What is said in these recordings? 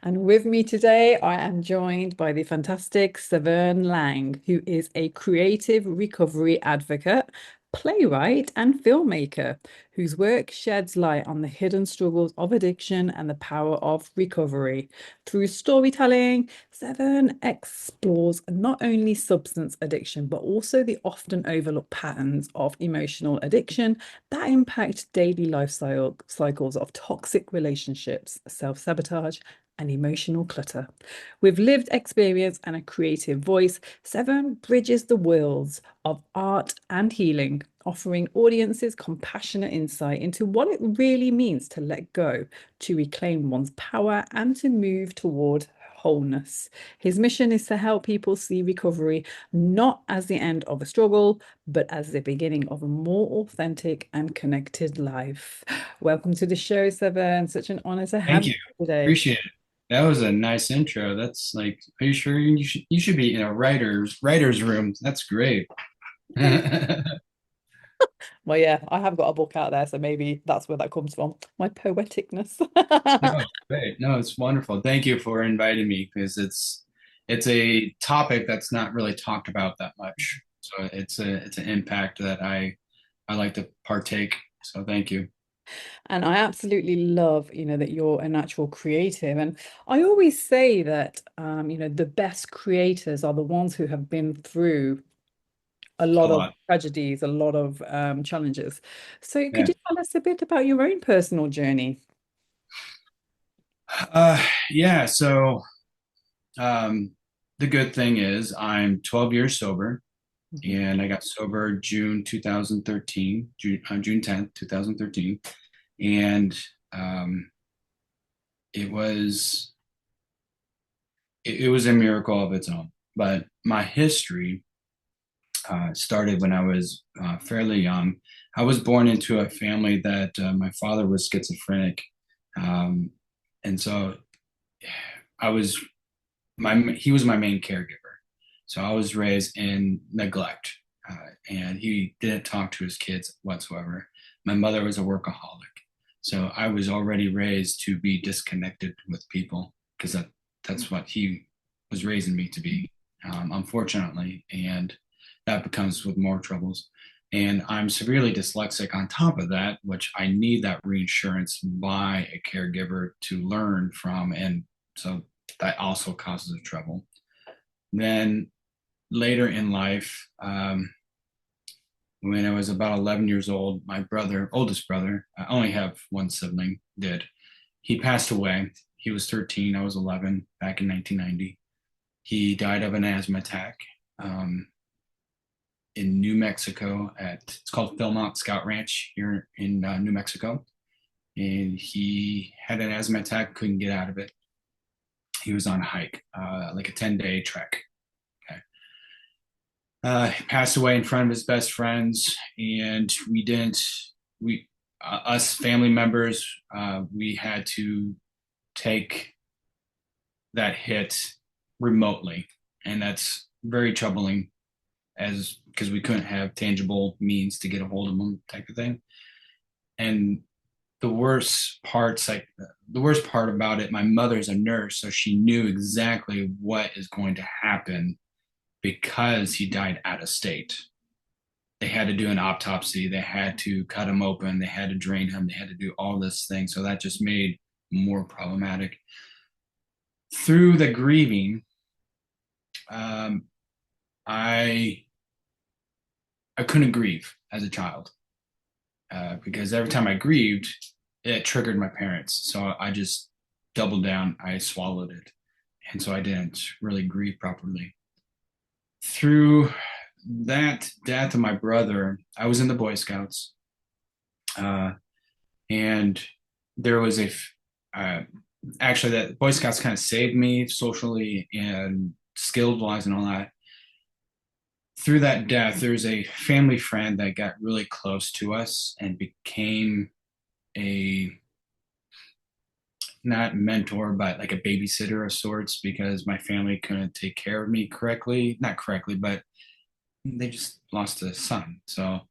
And with me today, I am joined by the fantastic Severn Lang, who is a creative recovery advocate, playwright, and filmmaker, whose work sheds light on the hidden struggles of addiction and the power of recovery. Through storytelling, Severn explores not only substance addiction, but also the often overlooked patterns of emotional addiction that impact daily lifestyle cycles of toxic relationships, self-sabotage, and emotional clutter. With lived experience and a creative voice, Severn bridges the worlds of art and healing, offering audiences compassionate insight into what it really means to let go, to reclaim one's power, and to move toward wholeness. His mission is to help people see recovery not as the end of a struggle, but as the beginning of a more authentic and connected life. Welcome to the show, Severn. Such an honor to have Thank you you. today. Appreciate it. That was a nice intro. That's like, are you sure you should be in a writer's room? That's great. No, Well, yeah, I have got a book out there, so maybe that's where that comes from. My poeticness. it's great. No, it's wonderful. Thank you for inviting me because it's a topic that's not really talked about that much. So it's an impact that I like to partake. So thank you. And I absolutely love, that you're a natural creative. And I always say that, the best creators are the ones who have been through a A lot of lot. tragedies, a lot of challenges. So could Yeah. you tell us a bit about your own personal journey? Uh, yeah. So um, the good thing is I'm 12 years sober. Mhm. And I got sober June 2013, June 10th, 2013. And um, it was it was a miracle of its own. But my history started when I was fairly young. I was born into a family that my father was schizophrenic, um, and so I was he was my main caregiver. So I was raised in neglect, and he didn't talk to his kids whatsoever. My mother was a workaholic, so I was already raised to be disconnected with people because that's what he was raising me to be, unfortunately, and that becomes with more troubles. And I'm severely dyslexic on top of that, which I need that reinsurance by a caregiver to learn from, and so that also causes a trouble. Then later in life, when I was about 11 years old, my brother, oldest brother, I only have one sibling, did. He passed away. He was 13, I was 11, back in 1990. He died of an asthma attack um, in New Mexico it's called Philmont Scout Ranch here in New Mexico. And he had an asthma attack, couldn't get out of it. He was on a hike, like a 10-day trek. Okay. He passed away in front of his best friends, and we us family members, we had to take that hit remotely, and that's very troubling as because we couldn't have tangible means to get a hold of him, type of thing. And the worst part about it, my mother's a nurse, so she knew exactly what is going to happen because he died out of state. They had to do an autopsy, they had to cut him open, they had to drain him, they had to do all this thing. So that just made more problematic. Through the grieving, um, I I couldn't grieve as a child because every time I grieved, it triggered my parents. So I just doubled down. I swallowed it, and so I didn't really grieve properly. Through that death of my brother, I was in the Boy Scouts, uh, and there was uh, actually that Boy Scouts kind of saved me socially and skilled wise and all that. Through that death, there's a family friend that got really close to us and became a not mentor, but like a babysitter of sorts because my family couldn't take care of me correctly. Not correctly, but they just lost a son. So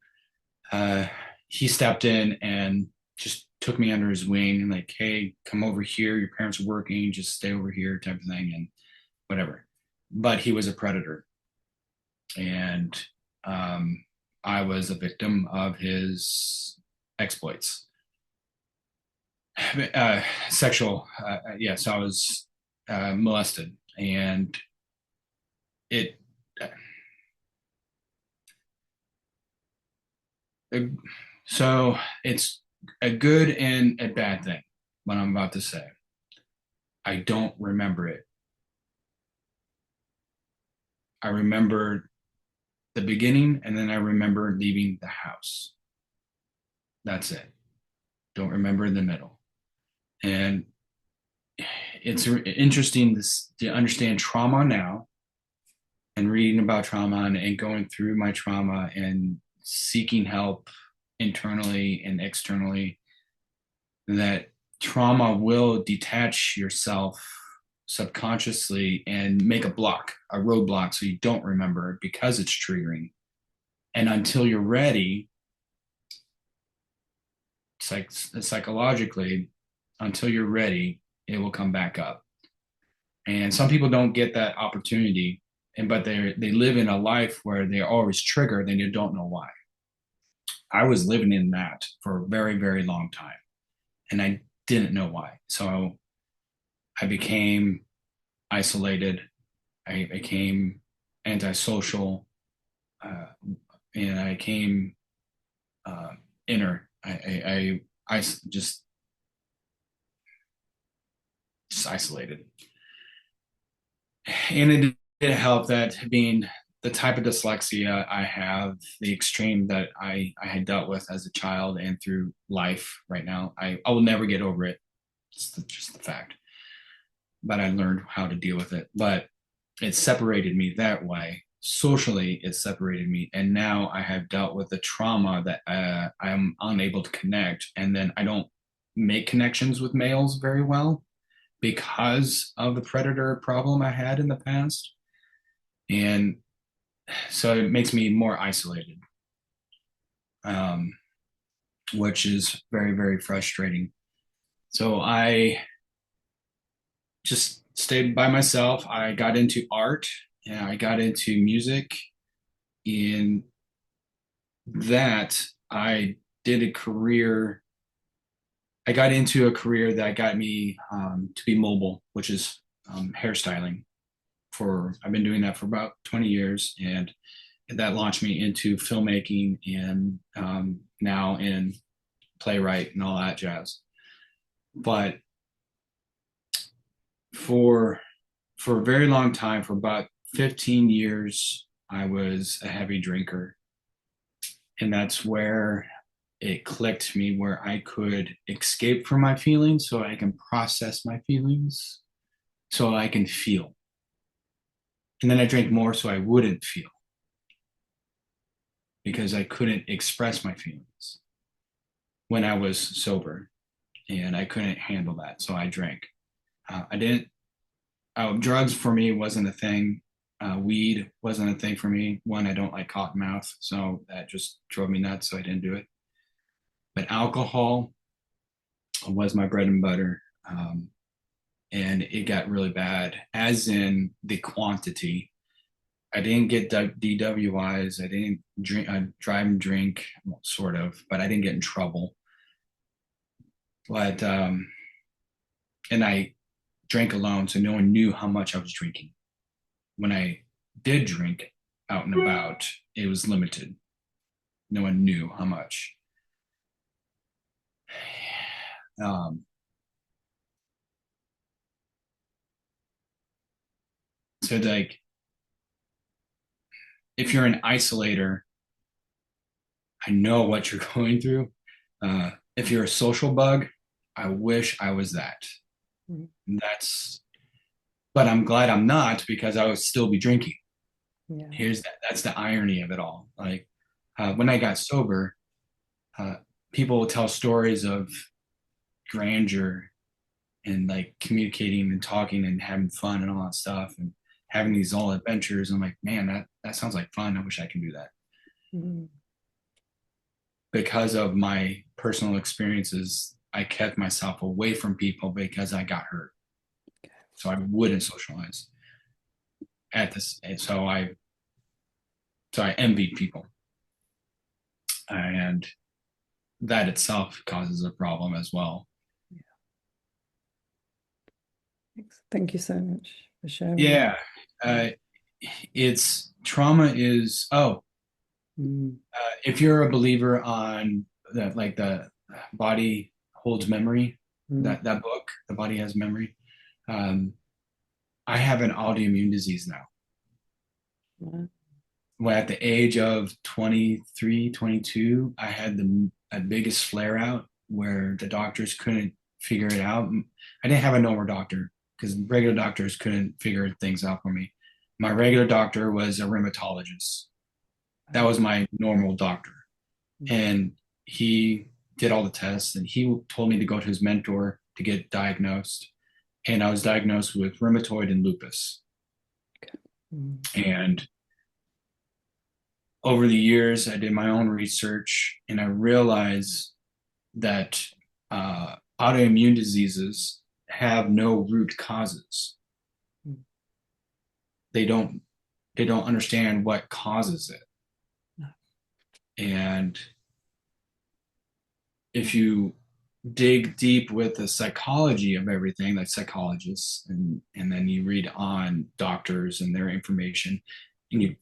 uh, he stepped in and just took me under his wing and like, hey, come over here. Your parents are working, just stay over here, type of thing, and whatever. But he was a predator, and um, I was a victim of his exploits, sexual. Yeah, so I was molested, and it. Uh, so it's a good and a bad thing. What I'm about to say, I don't remember it. I remember the beginning, and then I remember leaving the house. That's it. Don't remember the middle. And it's interesting to understand trauma now, and reading about trauma, and going through my trauma and seeking help internally and externally, that trauma will detach yourself subconsciously and make a roadblock, so you don't remember because it's triggering. And until you're ready, psychologically, until you're ready, it will come back up. And some people don't get that opportunity, but they live in a life where they're always triggered and you don't know why. I was living in that for a very, very long time, and I didn't know why. So I became isolated. I became antisocial, uh, and I came inner. I just isolated, and it did help that being the type of dyslexia I have, the extreme that I had dealt with as a child and through life right now, I will never get over it. It's just the fact. But I learned how to deal with it. But it separated me that way. Socially, it separated me. And now I have dealt with the trauma that I'm unable to connect. And then I don't make connections with males very well because of the predator problem I had in the past. And so it makes me more isolated, um, which is very, very frustrating. So I just stayed by myself. I got into art and I got into music. In that, I did a career. I got into a career that got me to be mobile, which is hairstyling. I've been doing that for about 20 years, and that launched me into filmmaking and now in playwright and all that jazz. But for for a very long time, for about 15 years, I was a heavy drinker. And that's where it clicked me, where I could escape from my feelings so I can process my feelings, so I can feel. And then I drank more so I wouldn't feel because I couldn't express my feelings when I was sober, and I couldn't handle that. So I drank. I didn't drugs for me wasn't a thing. Weed wasn't a thing for me. One, I don't like cotton mouth, so that just drove me nuts. So I didn't do it. But alcohol was my bread and butter, and it got really bad. As in the quantity, I didn't get DWIs. I didn't drink, drive and drink, well, sort of, but I didn't get in trouble. But and I drank alone, so no one knew how much I was drinking. When I did drink out and about, it was limited. No one knew how much. Um, so like, if you're an isolator, I know what you're going through. If you're a social bug, I wish I was that. Mm. That's, but I'm glad I'm not because I would still be drinking. Yeah. That's the irony of it all. Like when I got sober, uh, people will tell stories of grandeur and like communicating and talking and having fun and all that stuff and having these all adventures. I'm like, man, that sounds like fun. I wish I can do that. Mm. Because of my personal experiences, I kept myself away from people because I got hurt. So I wouldn't socialize at this. And so I envied people, and that itself causes a problem as well. Thank you so much for sharing. Yeah, uh, it's trauma is Mm, if you're a believer on that, like the body holds memory, mm, that book, the body has memory. Um, I have an autoimmune disease now. wow. Well, at the age of 23, 22, I had the biggest flare out where the doctors couldn't figure it out. I didn't have a normal doctor because regular doctors couldn't figure things out for me. My regular doctor was a rheumatologist. That was my normal doctor. Mm, And he did all the tests and he told me to go to his mentor to get diagnosed. And I was diagnosed with rheumatoid and lupus. mm, And over the years, I did my own research and I realized that autoimmune diseases have no root causes. mm. They don't understand what causes it. No. And if you dig deep with the psychology of everything, like psychologists, and then you read on doctors and their information, and you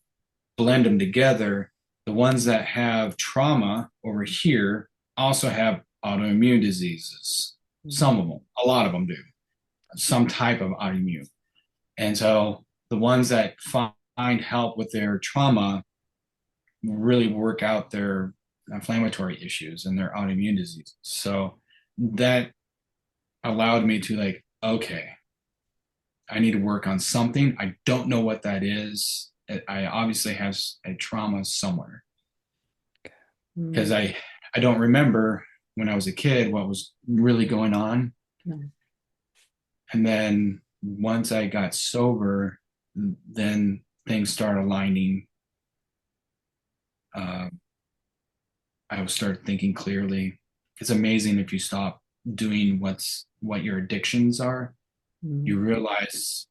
blend them together, the ones that have trauma over here also have autoimmune diseases. Mm, Some of them, a lot of them do, some type of autoimmune. And so the ones that find help with their trauma really work out their inflammatory issues and their autoimmune diseases. So that allowed me to, like, okay, I need to work on something. I don't know what that is. I obviously have a trauma somewhere because mm, I don't remember when I was a kid what was really going on. no. And then once I got sober, then things started aligning. Uh, I started thinking clearly. It's amazing if you stop doing what your addictions are. You Mm, realize,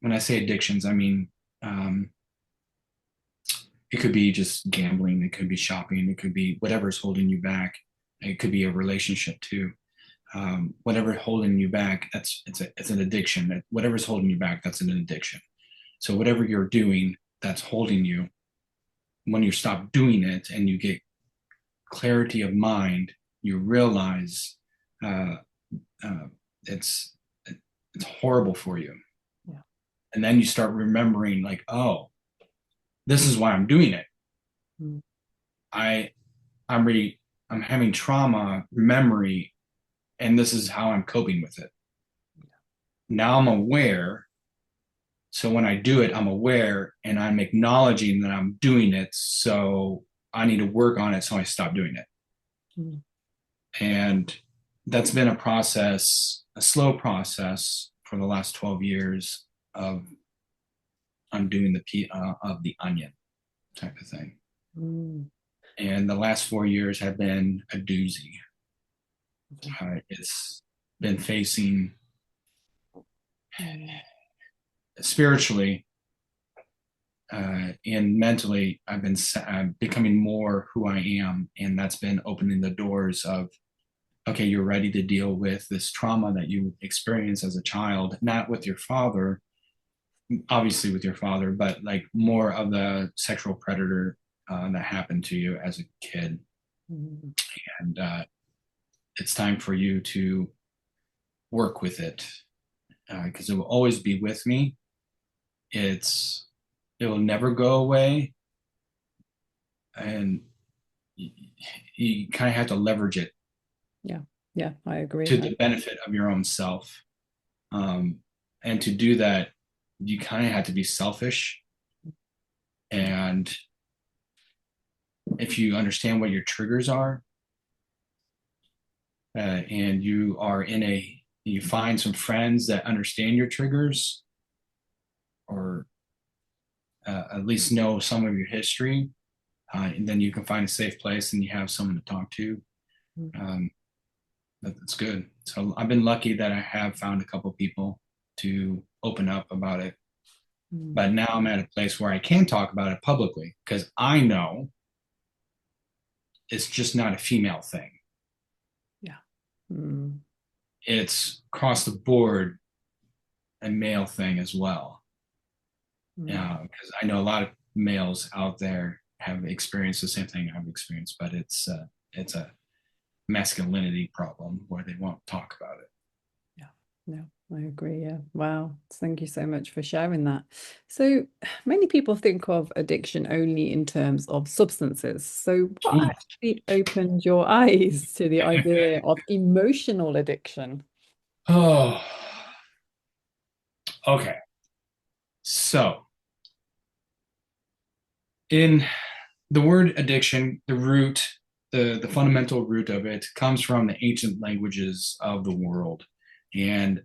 when I say addictions, I mean it could be just gambling, it could be shopping, it could be whatever's holding you back. It could be a relationship too. Whatever holding you back, it's an addiction. Whatever's holding you back, that's an addiction. So whatever you're doing that's holding you, when you stop doing it and you get clarity of mind, you realize uh, uh, it's it's horrible for you, yeah. and then you start remembering, like, oh, this is why I'm doing it. Mm, I I'm re I'm having trauma memory, and this is how I'm coping with it. Now I'm aware. So when I do it, I'm aware and I'm acknowledging that I'm doing it. So I need to work on it so I stop doing it. mm, And that's been a process, a slow process for the last 12 years of undoing of the onion type of thing. mm. And the last 4 years have been a doozy. Okay. It's been facing Mm, spiritually and mentally. I've been becoming more who I am, and that's been opening the doors of, okay, you're ready to deal with this trauma that you experienced as a child, not with your father, obviously with your father, but like more of the sexual predator that happened to you as a kid. mm, And it's time for you to work with it because it will always be with me. It will never go away. And you kind of have to leverage it yeah. Yeah, I agree. to the benefit of your own self. Um, and to do that, you kind of have to be selfish. And if you understand what your triggers are, and you find some friends that understand your triggers, or at least know some of your history, and then you can find a safe place and you have someone to talk to. Mm, Um, That's good. So I've been lucky that I have found a couple people to open up about it. Mm. But now I'm at a place where I can talk about it publicly because I know it's just not a female thing. Yeah. Mm. It's across the board a male thing as well. Mm. Because I know a lot of males out there have experienced the same thing I've experienced, but it's a masculinity problem where they won't talk about it. Yeah. No, I agree. Yeah. Wow. Thank you so much for sharing that. So many people think of addiction only in terms of substances. So what Ooh. actually opened your eyes to the idea of emotional addiction? Oh, okay. So in the word addiction, the fundamental root of it comes from the ancient languages of the world. And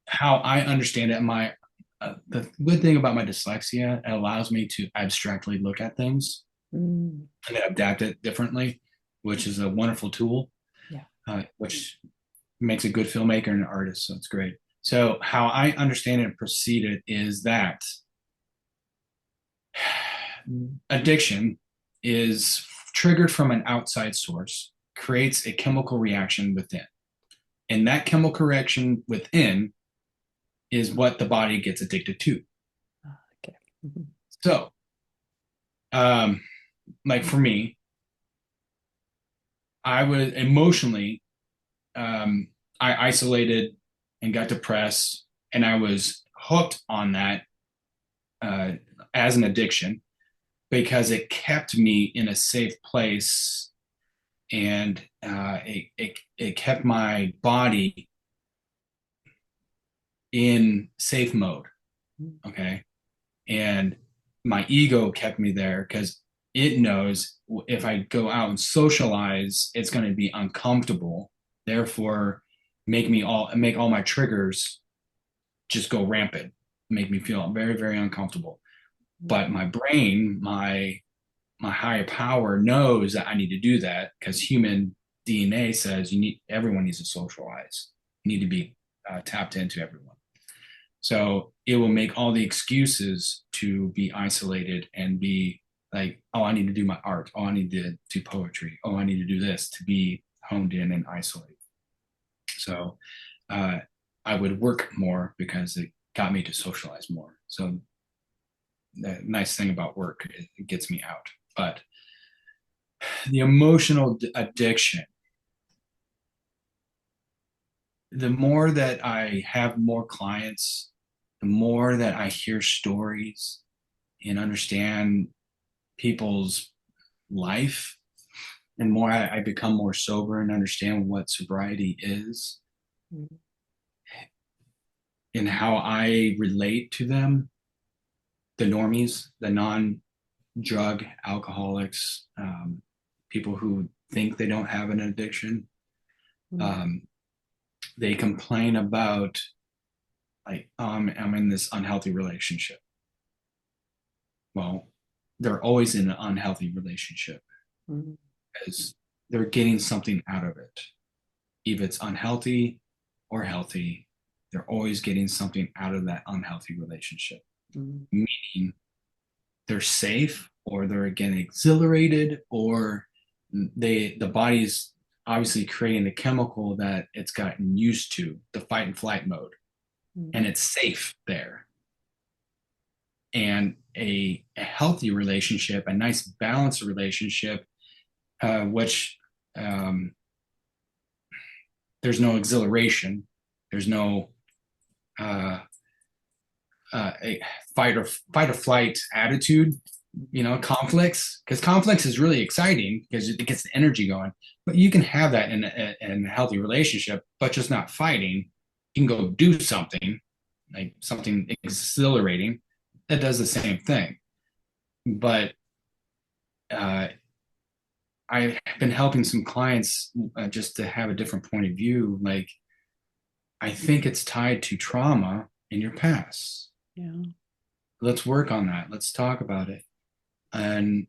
how I understand it, the good thing about my dyslexia, it allows me to abstractly look at things Mm. and adapt it differently, which is a wonderful tool, Yeah. which makes a good filmmaker and an artist. So it's great. So how I understand it and proceed it is that addiction is triggered from an outside source, creates a chemical reaction within. And that chemical reaction within is what the body gets addicted to. Ah, okay. Mhm. So, um, like for me, I was emotionally, I isolated and got depressed, and I was hooked on that uh, as an addiction because it kept me in a safe place and it kept my body in safe mode. Okay. And my ego kept me there because it knows if I go out and socialize, it's going to be uncomfortable. Therefore, make all my triggers just go rampant, make me feel very, very uncomfortable. But my brain, my higher power knows that I need to do that because human DNA says everyone needs to socialize. You need to be tapped into everyone. So it will make all the excuses to be isolated and be like, oh, I need to do my art. Oh, I need to do poetry. Oh, I need to do this to be honed in and isolated. So uh, I would work more because it got me to socialize more. So the nice thing about work, it gets me out. But the emotional addiction, the more that I have more clients, the more that I hear stories and understand people's life, and more I become more sober and understand what sobriety is Mhm. and how I relate to them, the normies, the non-drug alcoholics, people who think they don't have an addiction. Mm. Um, they complain about like, I'm in this unhealthy relationship. Well, they're always in an unhealthy relationship Mm. because they're getting something out of it. If it's unhealthy or healthy, they're always getting something out of that unhealthy relationship. Mm. Meaning they're safe or they're getting exhilarated or the body's obviously creating the chemical that it's gotten used to, the fight and flight mode, and Mm. it's safe there. And a healthy relationship, a nice balanced relationship, which um, there's no exhilaration, there's no uh, a fight or flight attitude, conflicts, because conflicts is really exciting because it gets the energy going. But you can have that in a healthy relationship, but just not fighting. You can go do something like something exhilarating that does the same thing. But uh, I've been helping some clients just to have a different point of view. Like, I think it's tied to trauma in your past. Yeah. Let's work on that. Let's talk about it. And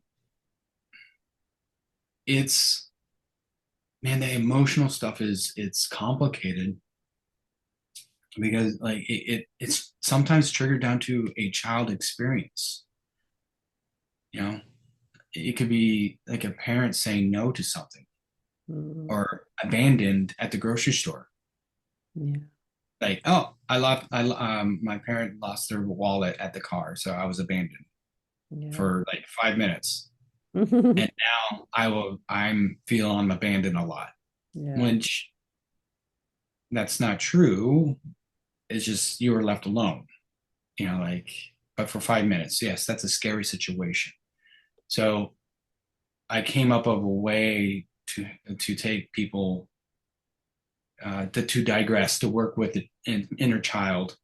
it's man, the emotional stuff is it's complicated because like it's sometimes triggered down to a child experience. You know, it could be like a parent saying no to something Mm, or abandoned at the grocery store. yeah, Like, oh, my parent lost their wallet at the car, so I was abandoned yeah, for like 5 minutes. And now I'm feel I'm abandoned a lot, yeah, which that's not true. It's just you were left alone, like, but for 5 minutes, yes, that's a scary situation. So I came up with a way to take people to digress, to work with an inner child,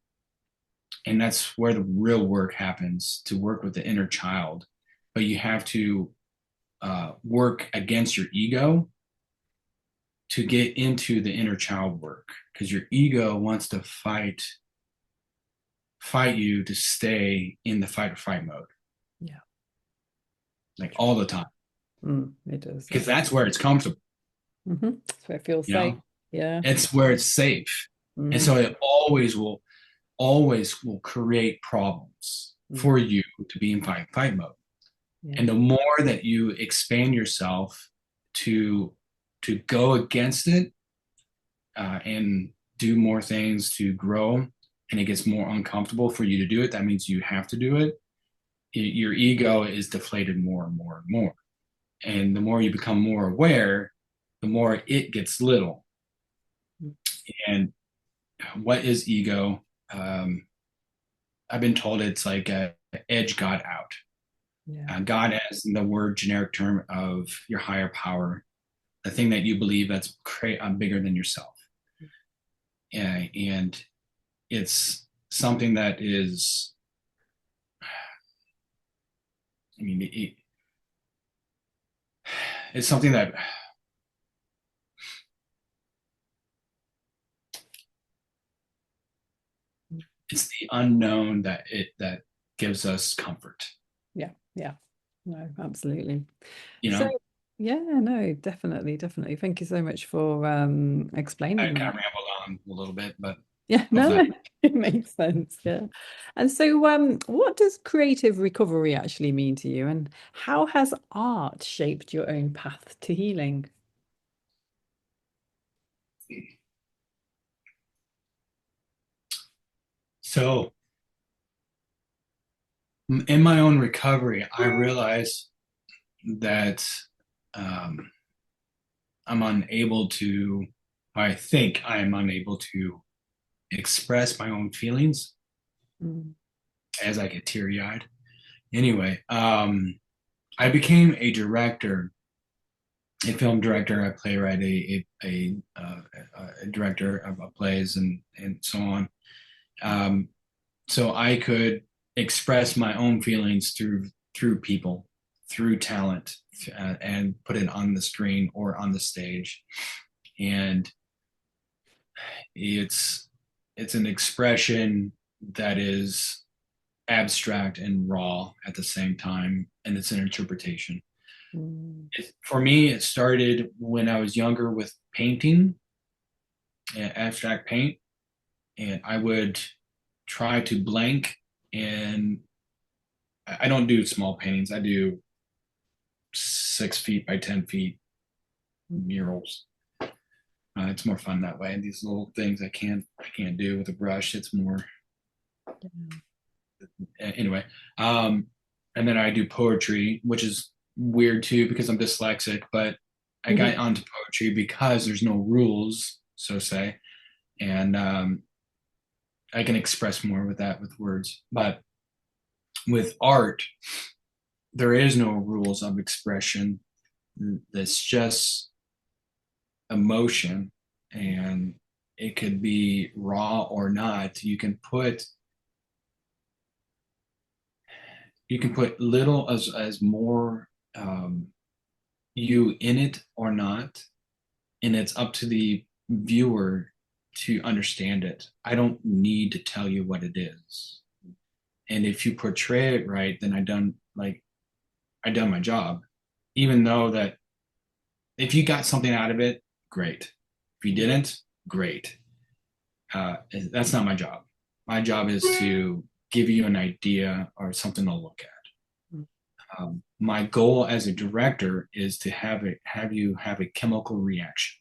and that's where the real work happens, to work with the inner child. But you have to work against your ego to get into the inner child work, because your ego wants to fight you to stay in the fight or fight mode, yeah. like all the time, It does, because yeah. that's where it's comfortable. So it feels you safe. know Yeah. it's where it's safe, and Mm, so it always will create problems mm, for you to be in fight mode. yeah. And the more that you expand yourself to go against it, and do more things to grow, and it gets more uncomfortable for you to do it, that means you have to do it. Your ego is deflated more and more and more. And the more you become more aware, the more it gets little. Mm, And what is ego? I've been told it's like edge God out. yeah. God as the word generic term of your higher power, the thing that you believe that's bigger than yourself. And it's something that is, I mean, it's something that it's the unknown that gives us comfort. Yeah. Yeah. No, absolutely. You So, know, yeah, no, definitely, definitely. Thank you so much for I explaining kind that. of rambled on a little bit, but Yeah, no, hopefully, no, it makes sense. Yeah. And so, what does creative recovery actually mean to you, and how has art shaped your own path to healing? so in my own recovery, I realized that um, I'm unable to, I think I am unable to express my own feelings Mm, as I get teary eyed. Anyway, I became a director, a film director, a playwright, a director of plays, and so on. Um, so I could express my own feelings through people, through talent, and put it on the screen or on the stage. And it's it's an expression that is abstract and raw at the same time, and it's an interpretation. mm, For me, it started when I was younger with painting, abstract paint, and I would try to blank. And I don't do small paintings. I do 6 feet by 10 feet mm, murals. It's more fun that way. And these little things I can't do with a brush. It's more yeah. anyway. Um, and then I do poetry, which is weird too because I'm dyslexic. But I got onto poetry because there's no rules, so say, and I can express more with that with words. But with art, there is no rules of expression. That's just emotion, and it could be raw or not. You can put little as more you in it or not, and it's up to the viewer to understand it. I don't need to tell you what it is, and if you portray it right, then I done my job. Even though that if you got something out of it, great. If you didn't, great. That's not my job. My job is to give you an idea or something to look at. My goal as a director is to have you have a chemical reaction.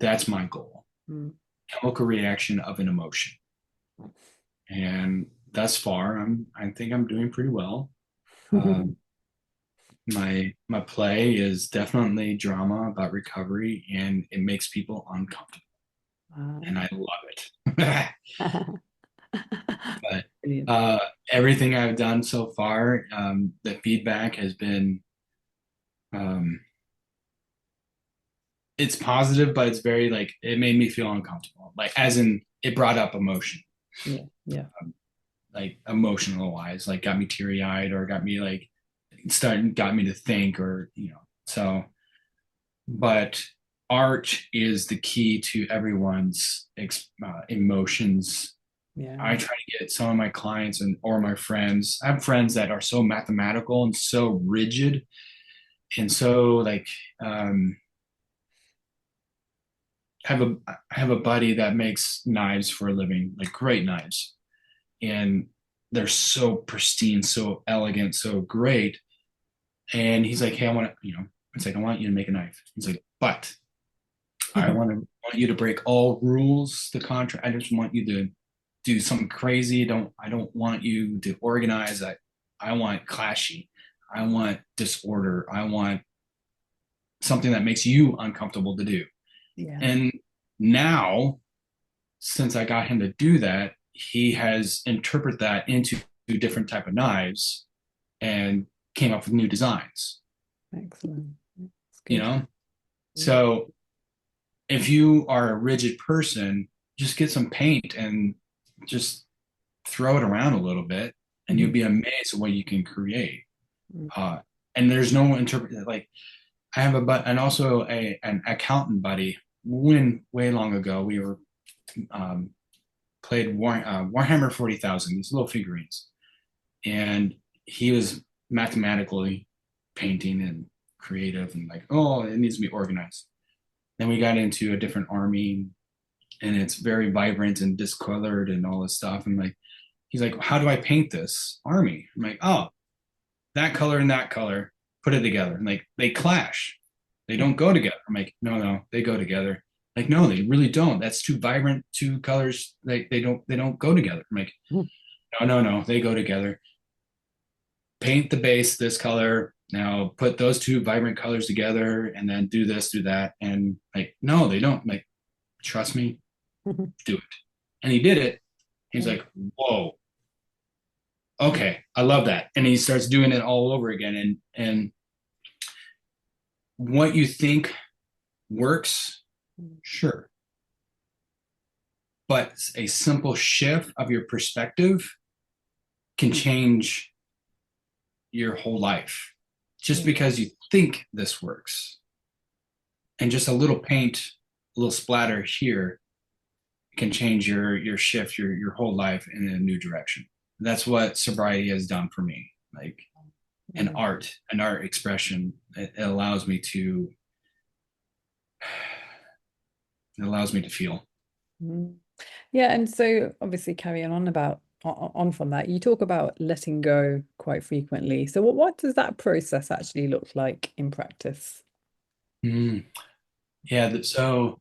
That's my goal. Mm. Chemical reaction of an emotion. And thus far, I think I'm doing pretty well. Um, my play is definitely drama about recovery, and it makes people uncomfortable, Wow. and I love it. But Brilliant. uh, everything I've done so far, the feedback has been um, it's positive, but it's very like it made me feel uncomfortable. Like as in it brought up emotion, Yeah, yeah. like emotional wise, like got me teary eyed or got me like got me to think or so. But art is the key to everyone's emotions. Yeah. I try to get some of my clients and or my friends. I have friends that are so mathematical and so rigid and so like I have a buddy that makes knives for a living, like great knives, and they're so pristine, so elegant, so great. And he's like, "Hey, I want to, it's like I want you to make a knife." He's like, "But want you to break all rules, the contract. I just want you to do something crazy. I don't want you to organize. I want clashy. I want disorder. I want something that makes you uncomfortable to do." Yeah. And now, since I got him to do that, he has interpreted that into different type of knives and came up with new designs. Excellent. That's You good. know, Yeah. so if you are a rigid person, just get some paint and just throw it around a little bit, and you'll Mhm. be amazed at what you can create. Mm. Uh, and there's no interpret like I have and also an accountant buddy. When way long ago, we were um, played Warhammer 40,000, these little figurines, and he was mathematically painting and creative and like, oh, it needs to be organized. Then we got into a different army, and it's very vibrant and discolored and all this stuff. And like, he's like, how do I paint this army? I'm like, oh, that color and that color, put it together. And like, they clash. They don't go together. I'm like, no, no, they go together. Like, no, they really don't. That's too vibrant, two colors. They don't go together. I'm like, no, no, no, they go together. Paint the base this color. Now put those two vibrant colors together and then do this, do that. And like, no, they don't. I'm like, trust me, do it. And he did it. He's Yeah. like, whoa, okay, I love that. And he starts doing it all over again. And what you think works, sure. But a simple shift of your perspective can change your whole life just Yeah. because you think this works. And just a little paint, a little splatter here can change your shift, your whole life in a new direction. That's what sobriety has done for me. Like Yeah. an art expression, it allows me to it allows me to feel. Mm. Yeah, and so obviously carrying on about on from that, you talk about letting go quite frequently. So what does that process actually look like in practice? Mm. Yeah, so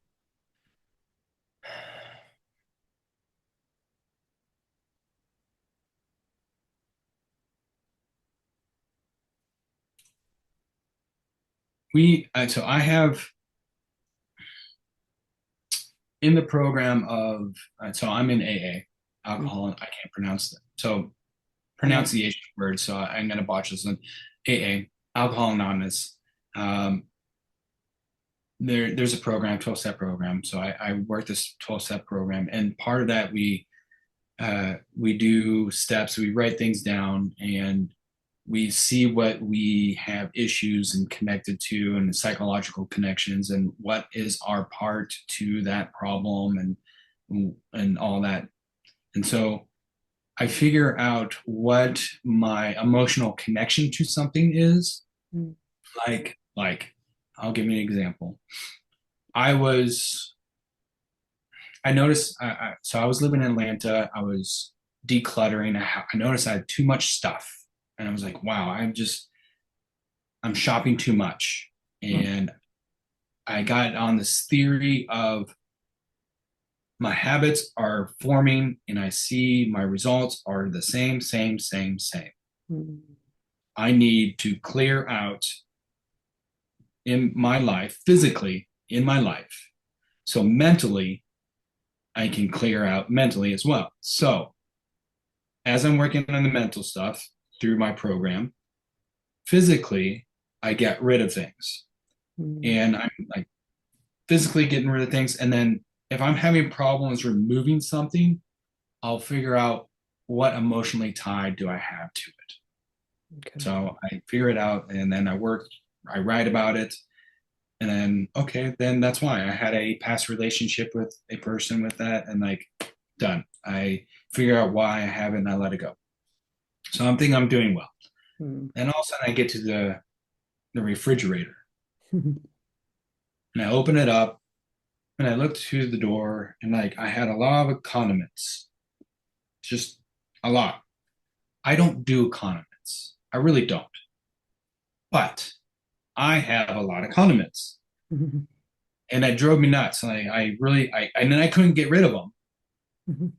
so I have in the program of so I'm in AA, Mm. alcohol. I can't pronounce it. So I know. pronunciation word. So I'm gonna botch this one. AA, Alcohol Anonymous. Um, there's a program, 12-step program. So I work this 12-step program, and part of that we do steps. We write things down, and we see what we have issues and connected to and the psychological connections and what is our part to that problem and all that. And so I figure out what my emotional connection to something is. Mm. Like I'll give you an example. I was, I noticed, so I was living in Atlanta. I was decluttering. I noticed I had too much stuff. And I was like, wow, I'm shopping too much. Mm, And I got on this theory of my habits are forming and I see my results are the same, same, same, same. mm, I need to clear out in my life, physically in my life. So mentally, I can clear out mentally as well. So as I'm working on the mental stuff through my program, physically, I get rid of things. mm. And I'm like physically getting rid of things. And then if I'm having problems removing something, I'll figure out what emotionally tied do I have to it. Okay. So I figure it out and then I write about it. And then, okay, then that's why I had a past relationship with a person with that and like done. I figure out why I have it and I let it go. So I'm thinking I'm doing well. Mm. And all of a sudden I get to the refrigerator and I open it up and I look through the door and like I had a lot of condiments, just a lot. I don't do condiments. I really don't. But I have a lot of condiments. And that drove me nuts. I really, and then I couldn't get rid of them.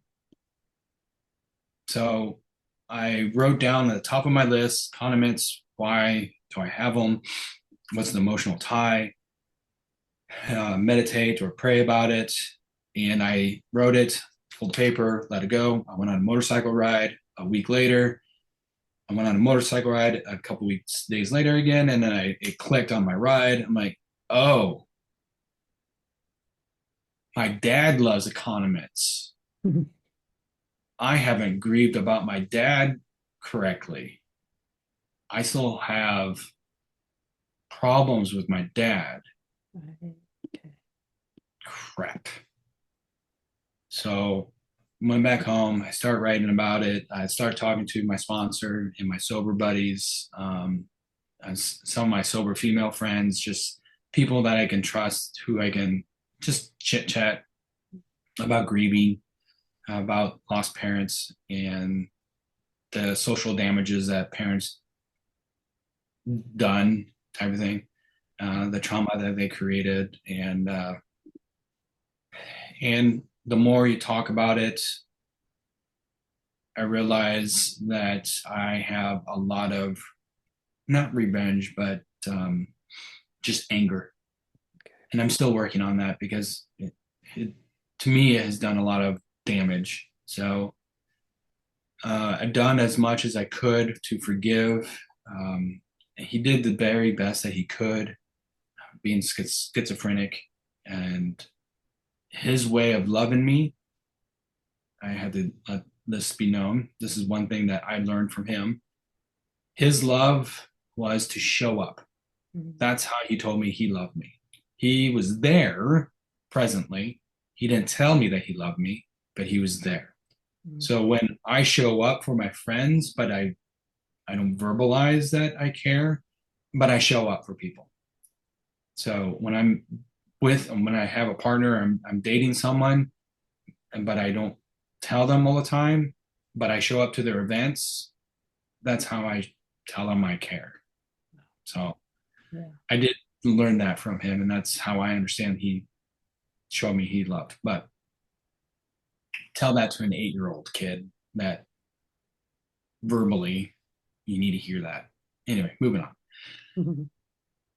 So I wrote down at the top of my list condiments. Why do I have them? What's the emotional tie? Meditate or pray about it. And I wrote it, pulled paper, let it go. I went on a motorcycle ride a week later. I went on a motorcycle ride a couple weeks, days later again. And then it clicked on my ride. I'm like, oh, my dad loves economics. I haven't grieved about my dad correctly. I still have problems with my dad. Right. Okay. Crap. So went back home. I start writing about it. I start talking to my sponsor and my sober buddies, and some of my sober female friends, just people that I can trust, who I can just chit chat about grieving, about lost parents, and the social damages that parents done, type of thing, the trauma that they created, and the more you talk about it, I realize that I have a lot of not revenge, but just anger, and I'm still working on that because it to me it has done a lot of damage. So I've done as much as I could to forgive. He did the very best that he could, being schizophrenic, and his way of loving me, I had to let this be known. This is one thing that I learned from him. His love was to show up. Mm, That's how he told me he loved me. He was there presently. He didn't tell me that he loved me, but he was there. mm, So when I show up for my friends, but I don't verbalize that I care, but I show up for people. So when I'm when I have a partner, I'm dating someone, but I don't tell them all the time, but I show up to their events. That's how I tell them I care. So yeah. I did learn that from him, and that's how I understand he showed me he loved. But tell that to an 8-year-old kid that verbally, you need to hear that. Anyway, moving on.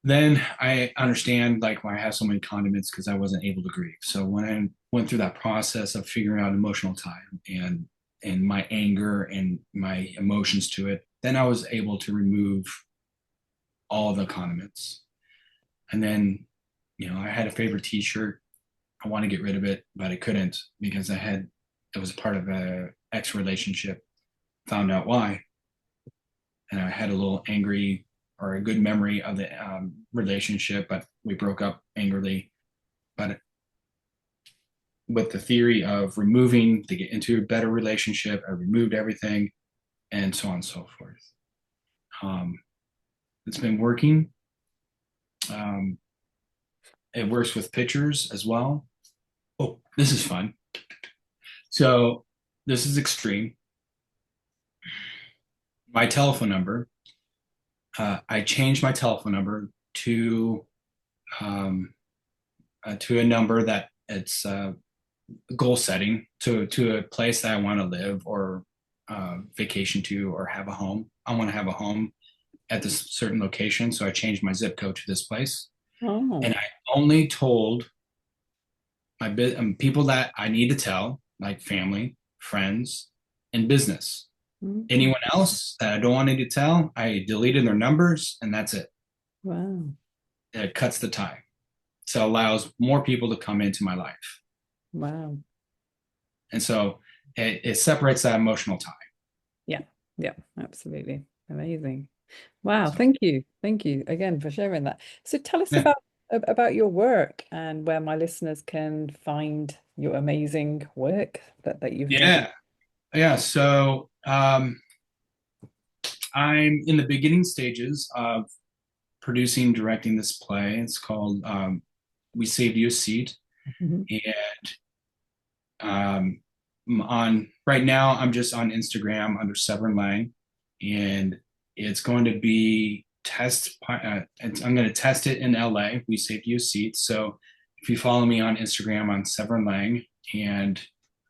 Then I understand like why I have so many condiments because I wasn't able to grieve. So when I went through that process of figuring out emotional time and my anger and my emotions to it, then I was able to remove all the condiments. And then, I had a favorite T-shirt. I want to get rid of it, but I couldn't because it was part of a ex relationship. Found out why, and I had a little angry or a good memory of the relationship, but we broke up angrily. But with the theory of removing to get into a better relationship, I removed everything, and so on and so forth. Um, it's been working. Um, it works with pictures as well. Oh, this is fun. So this is extreme. My telephone number. I changed my telephone number um, to a number that it's goal setting to a place that I want to live or vacation to or have a home. I want to have a home at this certain location, so I changed my zip code to this place, and Oh. I only told people that I need to tell, like family, friends, and business. Mm. Anyone else that I don't want to tell, I deleted their numbers, and that's it. Wow. It cuts the tie. So it allows more people to come into my life. Wow. And so it separates that emotional tie. Yeah. Yeah, absolutely. Amazing. Wow, So thank you. Thank you again for sharing that. So tell us yeah. about your work and where my listeners can find your amazing work that you've done. Yeah. Yeah. So I'm in the beginning stages of producing, directing this play. It's called We Saved You a Seat. Mhm. And on right now, I'm just on Instagram under Severn Lang. And it's going to be I'm going to test it in LA. We Saved You a Seat. So if you follow me on Instagram on Severn Lang, and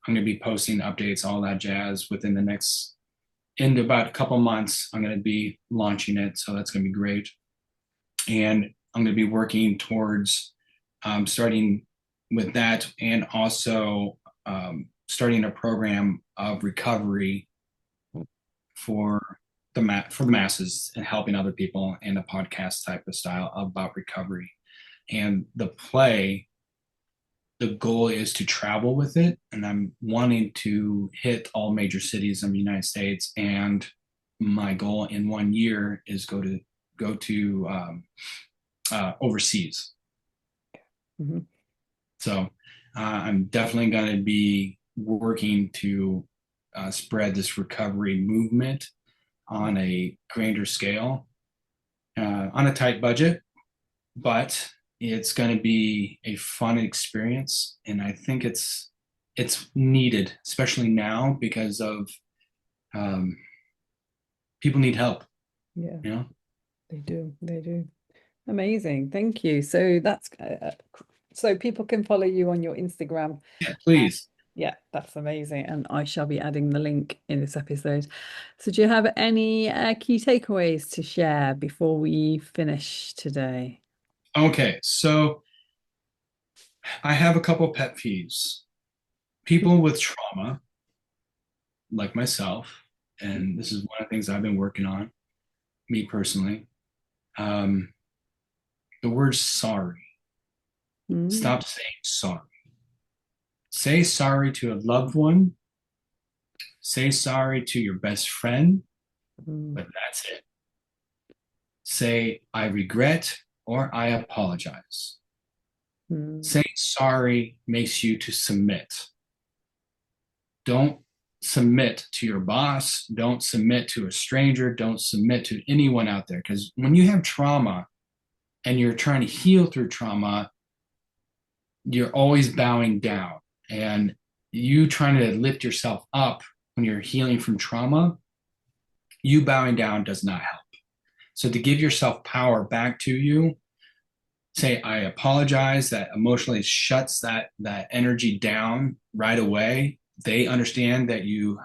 I'm going to be posting updates, all that jazz within the next in about a couple months. I'm going to be launching it, so that's going to be great. And I'm going to be working towards starting with that, and also starting a program of recovery for for the masses and helping other people in a podcast type of style about recovery. And the play, the goal is to travel with it, and I'm wanting to hit all major cities in the United States. And my goal in 1 year is go to overseas. Mhm. So I'm definitely going to be working to spread this recovery movement on a grander scale, on a tight budget, but it's going to be a fun experience, and I think it's needed, especially now because of um, people need help. Yeah, You know, they do. They do. Amazing. Thank you. So so people can follow you on your Instagram. yeah, Uh, please. yeah, that's amazing. And I shall be adding the link in this episode. So do you have any key takeaways to share before we finish today? Okay, so I have a couple pet peeves. People with trauma, like myself, and this is one of the things I've been working on, me personally. Um, the word sorry. Mm, Stop saying sorry. Say sorry to a loved one. Say sorry to your best friend, mm, but that's it. Say, I regret or I apologize. mm, Saying sorry makes you to submit. Don't submit to your boss. Don't submit to a stranger. Don't submit to anyone out there. Because when you have trauma and you're trying to heal through trauma, you're always bowing down. And you trying to lift yourself up when you're healing from trauma, you bowing down does not help. So to give yourself power back to you, say I apologize. That emotionally shuts that energy down right away. They understand that you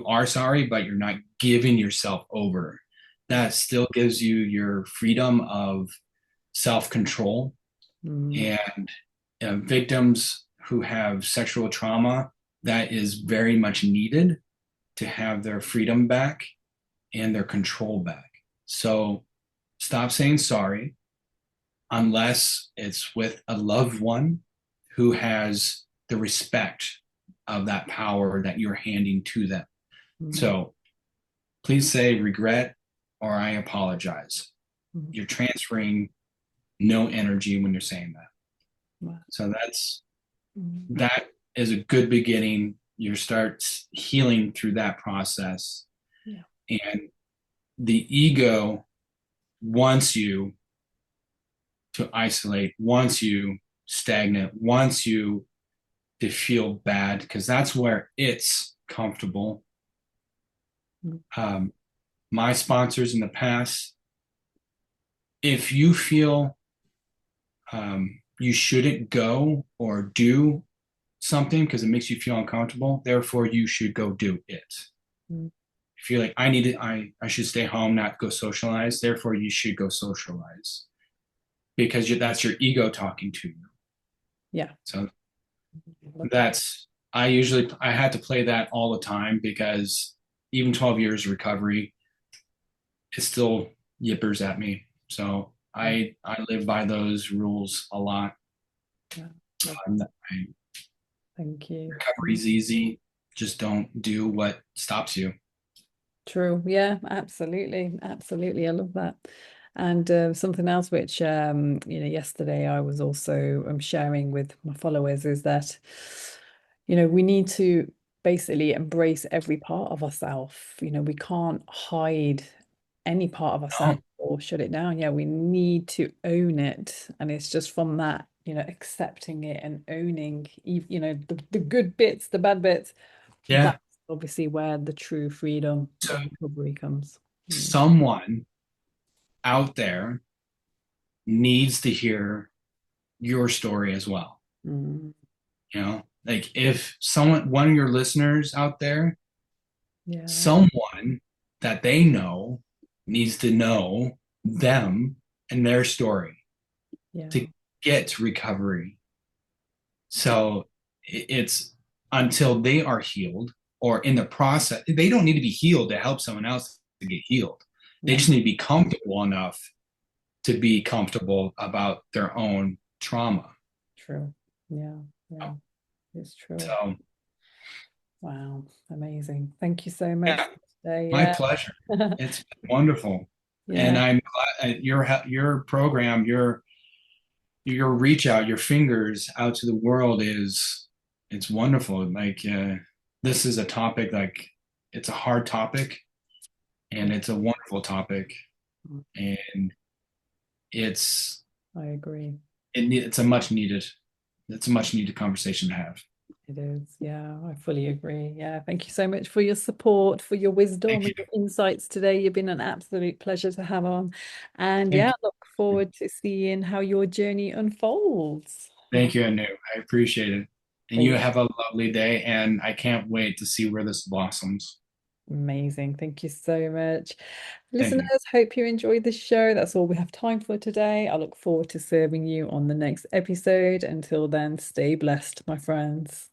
are sorry, but you're not giving yourself over. That still gives you your freedom of self control. mm, And victims who have sexual trauma, that is very much needed to have their freedom back and their control back. So stop saying sorry unless it's with a loved one who has the respect of that power that you're handing to them. mm, So please say regret or I apologize. mm. You're transferring no energy when you're saying that. Wow. So Mm, that is a good beginning. You start healing through that process. yeah. And the ego wants you to isolate, wants you stagnant, wants you to feel bad because that's where it's comfortable. Mm. Um, my sponsors in the past, if you feel you shouldn't go or do something because it makes you feel uncomfortable, therefore you should go do it. Mm. If you're like, I need it, I should stay home, not go socialize, therefore you should go socialize because that's your ego talking to you. Yeah. So Love that. that's I had to play that all the time because even 12 years of recovery, it still yippers at me. So Mm. I live by those rules a lot. Yeah. Love I, Thank you. recovery's easy. Just don't do what stops you. True. Yeah, absolutely. Absolutely. I love that. And something else which yesterday I was also sharing with my followers is that, we need to basically embrace every part of ourselves. We can't hide any part of Oh, ourselves or shut it down. Yeah, we need to own it. And it's just from that, accepting it and owning, the good bits, the bad bits. yeah. That's obviously where the true freedom So of recovery comes. Mm. someone out there needs to hear your story as well. Mm. Like if someone, one of your listeners out there, Yeah, someone that they know needs to know them and their story to yeah, get to recovery. So it's until they are healed or in the process, they don't need to be healed to help someone else to get healed. They no, just need to be comfortable enough to be comfortable about their own trauma. true. Yeah, yeah, it's true. So, Wow, amazing. Thank you so much yeah, for today. my Yeah. pleasure. It's been wonderful, and Yeah, I'm glad your program, your reach out, your fingers out to the world is it's wonderful. Like this is a topic like it's a hard topic, and yeah, it's a wonderful topic, and it's I agree. it's a much needed conversation to have. It is. Yeah, I fully agree. Yeah, thank you so much for your support, for your wisdom Thank you. and your insights today. You've been an absolute pleasure to have on. And yeah, Thank look you. forward to seeing how your journey unfolds. Thank you, Anu. I appreciate it. And you Thank have a lovely day, and I can't wait to see where this blossoms. Amazing. Thank you so much. Thank Listeners, you. hope you enjoyed the show. That's all we have time for today. I look forward to serving you on the next episode. Until then, stay blessed, my friends.